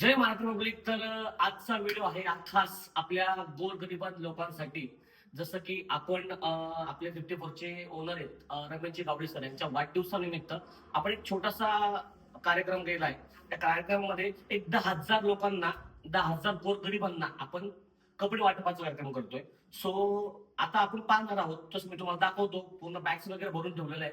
जय Marathi public. तर आजचा video आहे खास आपल्या गोरगरिबांत लोकांसाठी. जसं की आपण आपले 54चे ओनर आहेत रमेशजी गावडे सर यांच्या वाढदिवसानिमित्त आपण एक छोटासा कार्यक्रम केला आहे. त्या कार्यक्रमामध्ये एक 10,000 लोकांना, 10,000 गोरगरिबांना आपण कपडे वाटपाचा कार्यक्रम करतोय. सो आता आपण पाहणार आहोत. तसं मी तुम्हाला दाखवतो. पूर्ण बॅग्स वगैरे भरून ठेवलेलं आहे.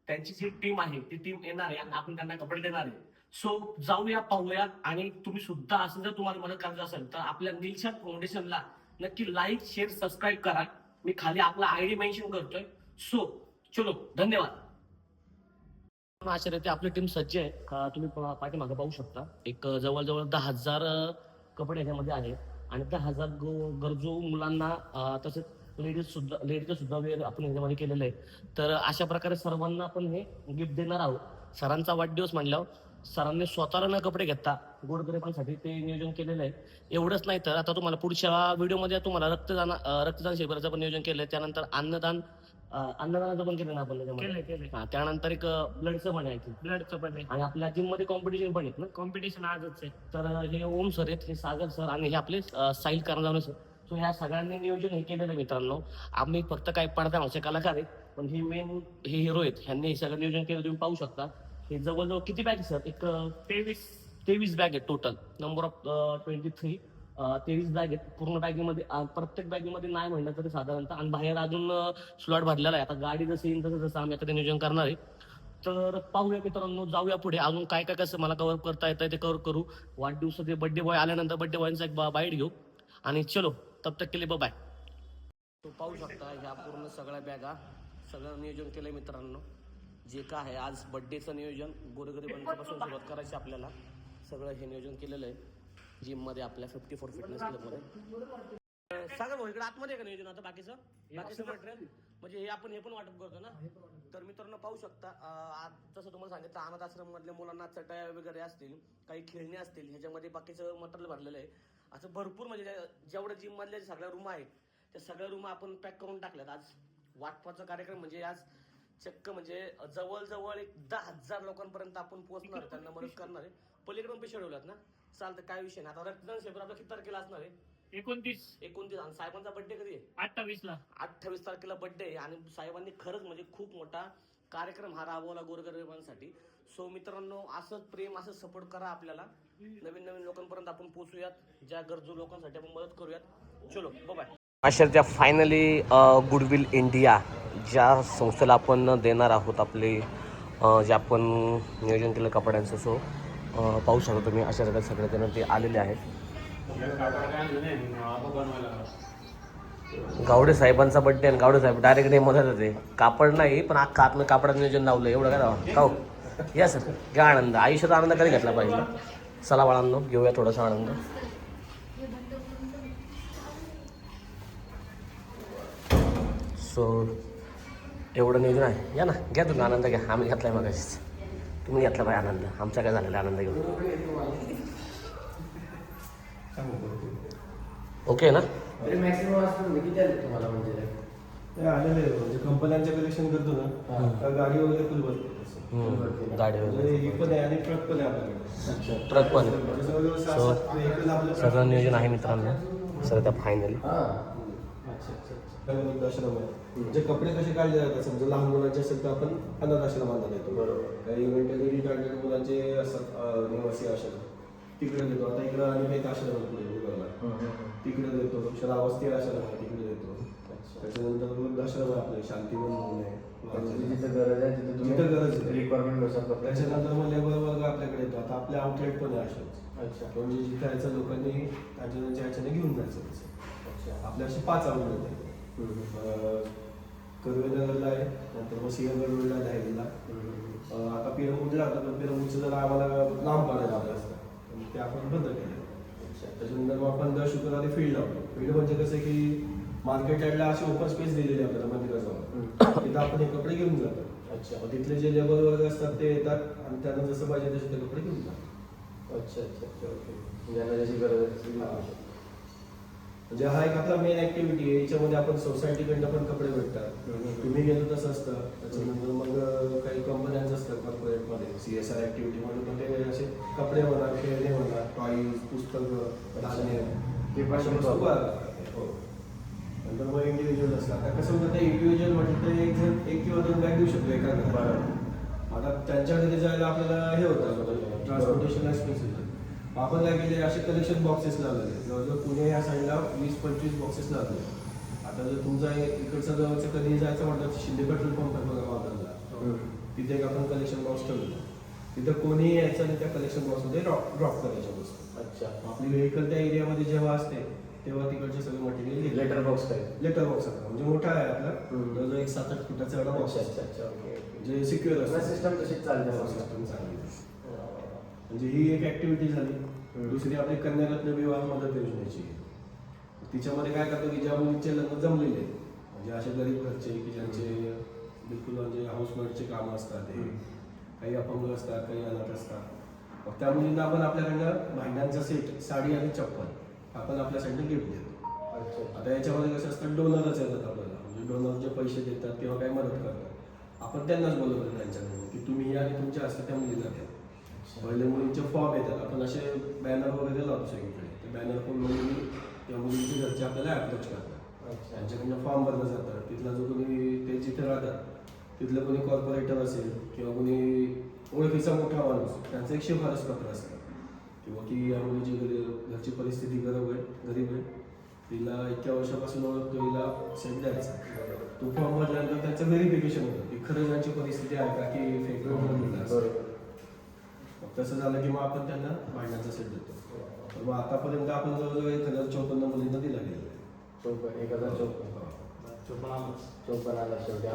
त्यांची जी टीम आहे ती टीम येणार आहे आणि आपण त्यांना कपडे देणार आहे. सो जाऊया, पाहूया. आणि तुम्ही सुद्धा असं जर तुम्हाला मदत करायचं असेल तर आपल्या निलशाद फाउंडेशनला नक्की लाईक, शेअर, सबस्क्राईब करा. मी खाली आपला आयडी मेन्शन करतोय. सो चलो, धन्यवाद. आश्चर्य ते आपली टीम सज्ज आहे. तुम्ही पाठीमागे पाहू शकता. एक जवळजवळ 10,000 कपडे याच्यामध्ये आहेत आणि 10,000 गरजू मुलांना तसेच लेडीजचं सुद्धा वेळ आपण याच्यामध्ये केलेलं आहे. तर अशा प्रकारे सर्वांना आपण हे गिफ्ट देणार आहोत. सरांचा वाढदिवस म्हणल्यावर सरांनी स्वतःला न कपडे घेता गोरगरिबांसाठी ते नियोजन केलेलं आहे. एवढंच नाही तर आता तुम्हाला पुढच्या व्हिडिओमध्ये तुम्हाला रक्तदान शिबिराचं पण नियोजन केलंय. त्यानंतर अन्नदानाचं पण केलं ना आपण त्याच्यामध्ये. त्यानंतर एक ब्लडचं पण आहे ब्लडचं पण आहे आणि आपल्या जिम मध्ये कॉम्पिटिशन पण आहेत ना. कॉम्पिटिशन आजच आहे. तर हे ओम सर आहेत, हे सागर सर आणि हे आपले साहिल कारंजावणे सर. सो ह्या सगळ्यांनी नियोजन हे केलेलं मित्रांनो. आम्ही फक्त काही पडद्यामागचे कलाकार आहेत, पण हे मेन हे हिरो आहेत. ह्यांनी हे सगळं नियोजन केलं. तुम्ही पाहू शकता. हे जवळजवळ किती बॅग सर? एक 23 बॅग आहेत टोटल. Number of 23. 23 बॅग आहेत पूर्ण बॅगेमध्ये. प्रत्येक बॅगेमध्ये नाही म्हणलं तरी साधारणतः. आणि बाहेर अजून स्लॉट भरलेला आहे. आता गाडी जसं येईल तसं जसं आम्ही आता नियोजन करणार आहे. तर पाहूया मित्रांनो, जाऊया पुढे. अजून काय काय कसं मला कव्हर करता येतं ते कव्हर करू. वाढदिवसाचे बड्डे बॉय आल्यानंतर बड्डे बॉयचा एक बाईट घेऊ आणि चलो तब तक के लिए बाय. तो पाहू शकता ह्या पूर्ण सगळ्या बॅगा, सगळं नियोजन केलंय मित्रांनो. जे काय आहे आज बड्डेचं नियोजन गोरगरिबांपासून सुरुवात करायची आपल्याला. सगळं हे नियोजन केलेलं आहे जिममध्ये आपल्या 54 फिटनेस क्लबमध्ये. सांगा भाऊ, इकडे आतमध्ये का नियोजन आता बाकीचं मटेरियल म्हणजे हे आपण हे पण वाटप करतो ना. तर मित्रांनो पाहू शकता. आज जसं तुम्हाला सांगितलं अनाथ आश्रम मधल्या मुलांना चटया वगैरे असतील, काही खेळणे असतील, ह्याच्यामध्ये बाकीचं मटेरियल भरलेलं आहे. असं भरपूर म्हणजे जेवढ्या जिम मधल्या सगळ्या रूम आहेत त्या सगळ्या रूम आपण पॅक करून टाकल्यात. आज वाटपाचा कार्यक्रम म्हणजे आज चक्क म्हणजे जवळजवळ एक 10,000 लोकांपर्यंत आपण पोहोचणार, त्यांना मदत करणार आहे. पलीकडून पैसे ठेवल्यात ना, चालतं, काय विषय नाही. आता रक्तदान शिबिर आपला किती तारखेला असणार आहे? 29. आणि साहेबांचा बड्डे कधी आहे? 28 तारखेला बड्डे आहे. आणि साहेबांनी खरंच म्हणजे खूप मोठा कार्यक्रम हा राबवला गोरगरिबांसाठी. सो मित्रांनो, असंच प्रेम, असं सपोर्ट करा आपल्याला. नवीन नवीन लोकांपर्यंत आपण पोहोचूयात, ज्या गरजू लोकांसाठी आपण मदत करूयात. चलो बाय. अशा फायनली गुडविल इंडिया ज्या संस्थेला आपण देणार आहोत आपले जे आपण नियोजन केलं कपड्यांचं. सो पाहू शकता तुम्ही अशा प्रकारे सगळेजण ते आलेले आहेत. गावडे साहेबांचा बड्डे आणि गावडे साहेब डायरेक्ट हे मदत होते. कापड नाही पण अख्खा आतनं कापडाचं नियोजन लावलं. एवढं काय राहा का हो? या सर, घ्या आनंद. आयुष्याचा आनंद कधी घेतला पाहिजे. चला बाळांनो, घेऊया थोडासा आनंद. सो एवढं नियोजन आहे. या ना, घ्या तुम्ही आनंद घ्या. आम्ही घेतलाय मगाशीच. तुम्ही घेतला पाहिजे आनंद. आमचा काय झालेला आनंद घेऊन. ओके ना. म्हणजे कंपन्यांचे कलेक्शन करतो ना, गाडी वगैरे फुल भरते. गाडी वगैरे पण आहे आणि ट्रक पण आहे आपल्याकडे. ट्रक पण आहे. सो सगळं नियोजन आहे मित्रांनो. सर त्या फायनली आश्रम आहे. म्हणजे कपडे कसे काढले जातात, समजा लहान मुलांचे असेल तर आपण अनाथ आश्रमांना देतो. बरोबर. काही मेंटली रिटार्डेड मुलांचे असतात निवासी आश्रम, तिकडे देतो. आता इकडं आणि एक आश्रम आहे पुढे तिकडे देतो. श्रावस्ती आश्रम आहे तिकडे देतो. त्याच्यानंतर वृद्धाश्रम आहे आपले, शांतीवन म्हणून आहे. जिथं गरज आहे तिथं गरज आहे रिक्वायरमेंट असतात. त्याच्यानंतर मग लेबर वर्ग आपल्याकडे येतो. आता आपले आउटलेट पण आहे आश्रम. अच्छा. म्हणजे जिथं यायचं लोकांनी त्यांच्या ह्याच्याने घेऊन जायचं. अच्छा. आपल्या असे 5 आउटलेट आहे. कर्वेनगरला आहे, नंतर मग सिंहगड रोडला दहावीला. आता पिरमुडला आता पण पिरमुडचं जर आम्हाला लांब पडायला आलं असतं ते आपण बंद केलं. त्याच्यानंतर मग आपण दर शुक्रवारी फील्ड लावतो. फील्ड म्हणजे कसं की मार्केट यार्डला अशी ओपन स्पेस दिलेली आपल्याला मंदिराजवळ, तिथं आपण हे कपडे घेऊन जातो. अच्छा. तिथले जे लेबर वगैरे असतात ते येतात आणि त्यांना जसं पाहिजे तसे ते कपडे घेऊन जातात. अच्छा अच्छा अच्छा. ओके. ज्यांना जशी गरज आहे म्हणजे हा एक आपला मेन ऍक्टिव्हिटी आहे. याच्यामध्ये आपण सोसायटीकडनं पण कपडे भेटतात. तुम्ही गेलो तसं असतं. त्याच्यानंतर मग काही कंपन्यांचं असतं कॉर्पोरेटमध्ये CSR ऍक्टिव्हिटी म्हणून पण ते असे कपडे म्हणा, खेळणे म्हणा, टॉय टॉईज पुस्तकं धान्य ते पण अशा वस्तू शिकवतात. गोळा करतात. हो. नंतर मग इंडिव्हिज्युअल असतात. आता कसं होतं ते इंडिव्हिज्युअल म्हटलं तर एक जण 1 किंवा 2 बॅग देऊ शकतो एका घरात. बरं. आता त्यांच्या घरी जायला आपल्याला हे होतं ट्रान्सपोर्टेशन एक्सपेन्सिव्ह होतं. आपण काय केले असे कलेक्शन बॉक्सेस लावलेले जवळजवळ पुणे या साईडला 20-25 बॉक्सेस लावले. आता जर तुमचा इकडचा जवळचं कधी जायचं म्हटलं तर शिंदे पेट्रोल पंप आहे बघा वागलला, तिथे एक आपण कलेक्शन बॉक्स ठेवलेलं. तिथं कोणीही यायचं आणि त्या कलेक्शन बॉक्समध्ये ड्रॉप करायच्या वस्तू. अच्छा. आपली व्हेकल त्या एरियामध्ये जेव्हा असते तेव्हा तिकडचे सगळे मटेरियल लेटर बॉक्स काय? लेटर बॉक्स आहे म्हणजे मोठा आहे आपला हम्म. जवळजवळ एक 7-8 फुटाचा एवढा बॉक्स अच्छा आहे अच्छा ओके ओके. जे सिक्युअर असतं. सिस्टम तशीच चालते मग. सिस्टम चांगली आहे. म्हणजे ही एक ऍक्टिव्हिटी झाली. दुसरी आपली कन्यारत्न विवाह मदत योजनेची आहे. तिच्यामध्ये काय करतो की ज्या मुलींचे लग्न जमलेले आहेत, म्हणजे असे गरीब घरचे की ज्यांचे बिलकुल म्हणजे हाऊसमेटचे कामं असतात, हे काही अपंग असतात, काही अनाथ असतात, मग त्या मुलींना आपण आपल्याकडनं भांड्यांचा सेट, साडी आणि चप्पल आपण आपल्या साईडने गिफ्ट देतो. अच्छा. आता याच्यामध्ये कसं असतं डोनरच येतात आपल्याला, म्हणजे डोनर जे पैसे देतात तेव्हा काही मदत करतात, आपण त्यांनाच बोलवतो त्यांच्याकडून की तुम्ही या आणि तुमच्या हस्ते त्या मुलीला द्या. पहिले मुलींचे फॉर्म येतात, आपण असे बॅनर वगैरे लावतो सगळीकडे. ते बॅनर पण मुली त्या मुलींचे घरचे आपल्याला अप्रोच करतात. अच्छा. त्यांच्याकडनं फॉर्म भरलं जातं. तिथला जो कोणी ते जिथे राहतात तिथलं कोणी कॉर्पोरेटर असेल किंवा कोणी ओळखीचा मोठा माणूस त्यांचं एक शिफारस पत्र असतं किंवा की या मुलीची घरची परिस्थिती गरीब आहे, तिला इतक्या वर्षापासून ओळखतो, हिला सेट द्यायचा. तो फॉर्म भरल्यानंतर त्याचं व्हेरिफिकेशन होतं की खरंच यांची परिस्थिती आहे का की फेक दिला असं. मग तसं झालं की मग आपण त्यांना भांडण्याचा सेट देतो. तर मग आतापर्यंत आपण जवळजवळ 1054 मुलींना दिला गेलेला आहे. 54 आला शेवटी.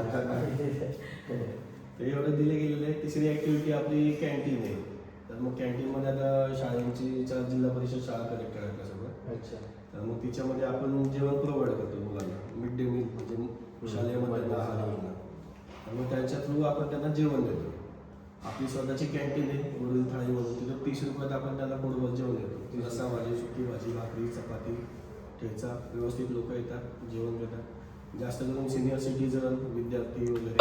ते एवढं दिले गेलेले आहे. तिसरी ऍक्टिव्हिटी आपली कॅन्टीन आहे. तर मग कॅन्टीनमध्ये आता शाळांची जिल्हा परिषद शाळा कलेक्ट आहे आपल्यासोबत. अच्छा. तर मग तिच्यामध्ये आपण जेवण प्रोव्हाइड करतो मुलांना, मिड डे मील म्हणजे शालेय मधल्या आहार योजना. तर मग त्यांच्या थ्रू आपण त्यांना जेवण देतो. आपली स्वतःची कॅन्टीन आहे वडील थाळी म्हणून, तिथं 30 रुपयात आपण त्यांना पोटभर जेवण देतो. रस्सा भाजी, सुकी भाजी, भाकरी, चपाती, ठेचा, व्यवस्थित लोक येतात, जेवण घेतात. जास्त करून सिनियर सिटीजन, विद्यार्थी वगैरे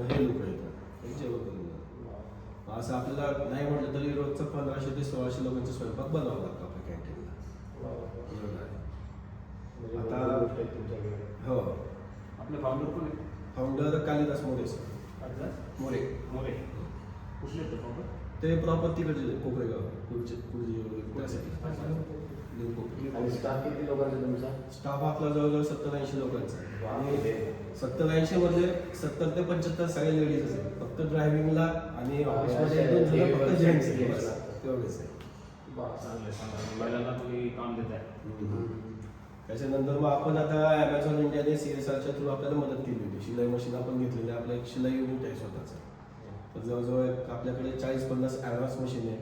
हे लोक येतात, हे जेवण करून जातात. असं आपल्याला नाही म्हटलं तरी रोजचं 1500 ते 1600 लोकांचा स्वयंपाक बनावा लागतो आपल्या कॅन्टीनला. आता हो, आपले फाउंडर कोण आहे? Founder Kalidas More sir. मोरे कुठले आहेत ते founder? ते प्रॉपर तिकडचे कोपरेगाव पुढचे त्या साईडला. आणि स्टाफ किती लोकांचा तुमचा? स्टाफ आपला जवळजवळ 70-80 लोकांचा आहे. आणि ते 70-80 मध्ये 70 ते 75 सगळे लेडीज असेल. फक्त ड्रायव्हिंगला आणि ऑफिसमध्ये 1-2 जण फक्त जेंट्स तेवढेच आहे. चांगलं आहे, चांगलं आहे. महिलांना तुम्ही काम देत आहे. त्याच्यानंतर मग आपण आता Amazon इंडियाने CSRच्या थ्रू आपल्याला मदत केली होती. शिलाई मशीन आपण घेतलेली आहे. आपलं एक शिलाई युनिट आहे स्वतःचं. तर जवळजवळ आपल्याकडे 40-50 ॲडव्हान्स मशीन आहे.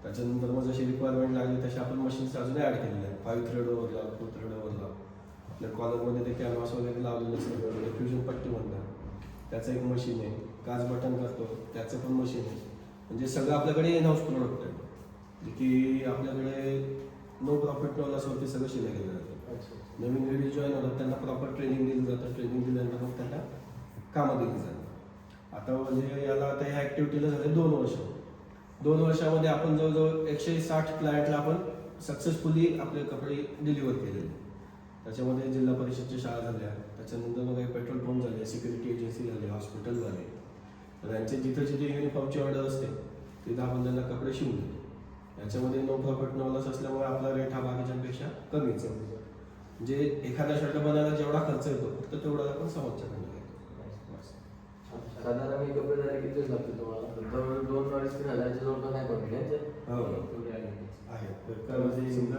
त्याच्यानंतर मग जशी रिक्वायरमेंट लागली तशी आपण मशीन्स अजून ॲड केलेले आहेत. 5 थ्रेड ओव्हरला, 4 थ्रेड ओव्हरला. आपल्या कॉलरमध्ये ते कॅनव्हास वगैरे लावलेलं असतं, फ्युजन पट्टी म्हणतात, त्याचं एक मशीन आहे. काच बटन करतो त्याचं पण मशीन आहे. म्हणजे सगळं आपल्याकडे इन हाऊस प्रोडक्ट आहे, जे की आपल्याकडे नो प्रॉफिट नो लॉसवरती सगळं शिलाई केलं जातं. नवीन लेडीज जॉईन होतात त्यांना प्रॉपर ट्रेनिंग दिलं जातं. ट्रेनिंग दिल्यानंतर मग त्यांना कामं दिली जातात. आता म्हणजे याला आता ह्या ॲक्टिव्हिटीला झाले 2 वर्ष. 2 वर्षामध्ये आपण जवळजवळ 160 क्लायंटला आपण सक्सेसफुली आपले कपडे डिलिव्हर केलेले. त्याच्यामध्ये जिल्हा परिषदच्या शाळा झाल्या, त्याच्यानंतर मग काही पेट्रोल पंप झाले, सिक्युरिटी एजन्सी झाले, हॉस्पिटल झाले. तर यांचे जिथं जिथे युनिफॉर्मची ऑर्डर असते तिथं आपण त्यांना कपडे शिवून देतो. याच्यामध्ये नो प्रॉफिट नो लॉस असल्यामुळे आपला रेट हा बाकीच्यांपेक्षा कमीच आहे. म्हणजे एखादा शर्ट बनायला जेवढा खर्च येतो फक्त तेवढा आपण समोरच्याकडे घेतो. साधारण मी कपडे झाले किती दिवस लागतील तुम्हाला? जवळ 2-3 हजारच्या जवळ नाही पडले. हो आहे. तर म्हणजे समजा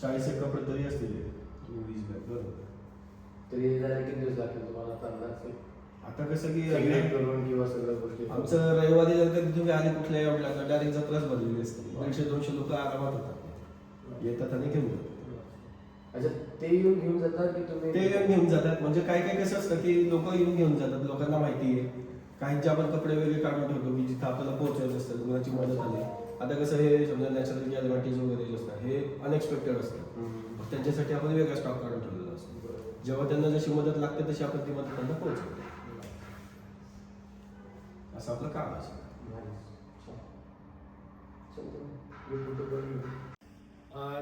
40 एक कपडे तरी असतील 20 बॅग बरोबर. तरी झाले किती दिवस लागतील तुम्हाला? अंदाज आता कसं की सेग्रेट करून किंवा सगळ्या गोष्टी आमचं रविवारी जर कधी तुम्ही आले कुठल्या एवढ्या डायरेक्ट जत्राच भरलेली असते. 150-200 लोक आरामात होतात, येतात आणि घेऊन जातात. अच्छा, ते येऊन घेऊन जातात की तुम्ही? ते येऊन घेऊन जातात. म्हणजे काय काय कसं असतं की लोक येऊन घेऊन जातात, लोकांना माहिती आहे. काहींचे आपण कपडे वेगळे काढून ठेवतो की जिथं आपल्याला पोहोचायचं असतं, कोणाची मदत आली. आता कसं हे समजा नॅचरल ॲडव्हान्टेज वगैरे जे असतात हे अनएक्सपेक्टेड असतं, त्यांच्यासाठी आपण वेगळा स्टॉक काढून ठेवलेला असतो. जेव्हा त्यांना जशी मदत लागते तशी आपण ती मदत त्यांना पोहोचवतो. असं आपलं काम असतं.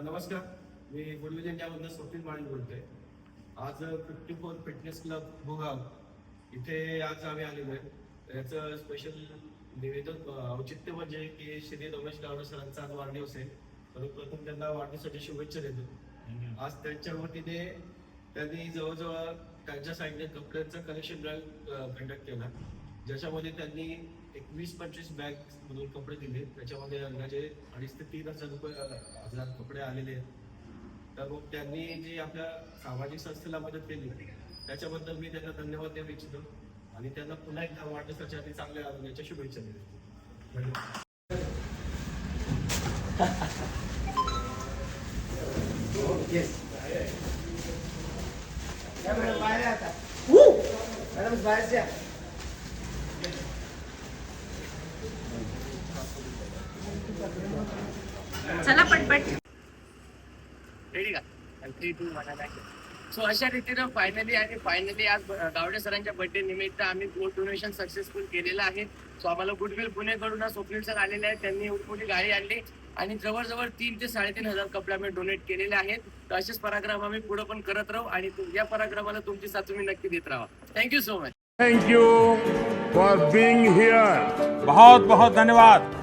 नमस्कार, मी गुडविल इंडियामधनं स्वप्नील माळी बोलतोय. आज 54 फिटनेस क्लब भोगाव इथे आज आम्ही आलेलो आहे. याचं स्पेशल निवेदन औचित्य म्हणजे की श्री रमेश गावडे सरांचा आज वाढदिवस आहे. सर्वप्रथम त्यांना वाढदिवसाच्या शुभेच्छा देतो. आज त्यांच्या वतीने त्यांनी जवळजवळ त्यांच्या साईडने कपड्यांचा कलेक्शन ड्राईव्ह कंडक्ट केला, ज्याच्यामध्ये त्यांनी एक 20-25 बॅग मधून कपडे दिले. त्याच्यामध्ये अंदाजे 2,500 ते 3,000 कपडे आलेले आहेत. तर मग त्यांनी जी आपल्या सामाजिक संस्थेला मदत केली त्याच्याबद्दल मी त्यांना धन्यवाद देऊ इच्छितो आणि त्यांना पुन्हा एकदा वाढदिवसाच्या आधी चांगल्या आरोग्याच्या शुभेच्छा देतो. धन्यवाद. चला पटपट. रेडी का? 3, 2, 1 सो अशा रीतीनं फायनली आज गावडे सरांच्या बर्थडे निमित्त आम्ही ब्लड डोनेशन सक्सेसफुल केलेलं आहे. सो आम्हाला गुडविल पुणेकडून आज स्वप्नील सर आलेले आहेत. त्यांनी मोठी गाडी आणली आणि जवळजवळ 3,000 ते 3,500 कपडे आम्ही डोनेट केलेले आहेत. तर असेच पराक्रम आम्ही पुढे पण करत राहू आणि या पराक्रमाला तुमची साथ तुम्ही नक्की देत राहा. Thank you so much. Thank you for being here. बहुत बहुत धन्यवाद.